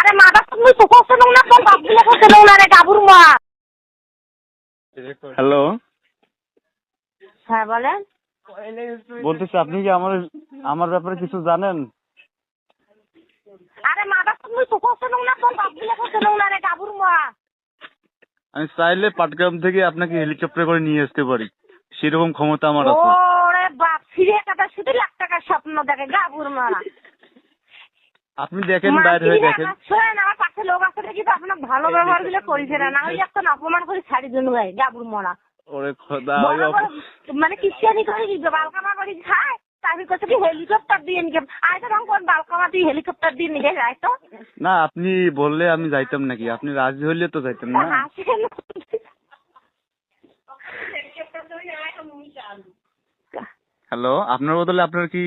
আরে মাথা তুমি তো কষ্ট নও না তোর বাপ গুলো কষ্ট নও না রে গাবুর মা। হ্যালো, হ্যাঁ বলেন। বলতেছি আপনি কি আমার ব্যাপারে কিছু জানেন? আরে মাথা তুমি তো কষ্ট নও না তোর বাপ গুলো কষ্ট নও না রে গাবুর মা। আমি চাইলে পাটগ্রাম থেকে আপনাকে হেলিকপ্টার করে নিয়ে আসতে পারি, সেরকম ক্ষমতা আমার আছে। ওরে বাপ ফিরে কাটা শুধু লাখ টাকার স্বপ্ন দেখে গাবুর মা। আপনি দেখেন, বাইরে হয়ে দেখেন। শোনেন আমার পাশে লোক আছে দেখি তো আপনার ভালো ব্যবহার গুলো করেছে না, না হলে একটা অপমান করে ছাড়ি জন্য গায়ে গাবুর মরা। ওরে খোদা, বড় বড় মানে কিস্তানি করে কি বালকামা করে খায়, তারপর কাছে কি হেলিকপ্টার দিয়ে নিয়ে আয় তো রং কোন বালকামা দিয়ে হেলিকপ্টার দিয়ে নিয়ে যায় তো না আপনি বললে আমি যাইতাম নাকি? আপনি রাজি হইলে তো যাইতাম না। হাসেন। হ্যালো, আপনার বদলে আপনার কি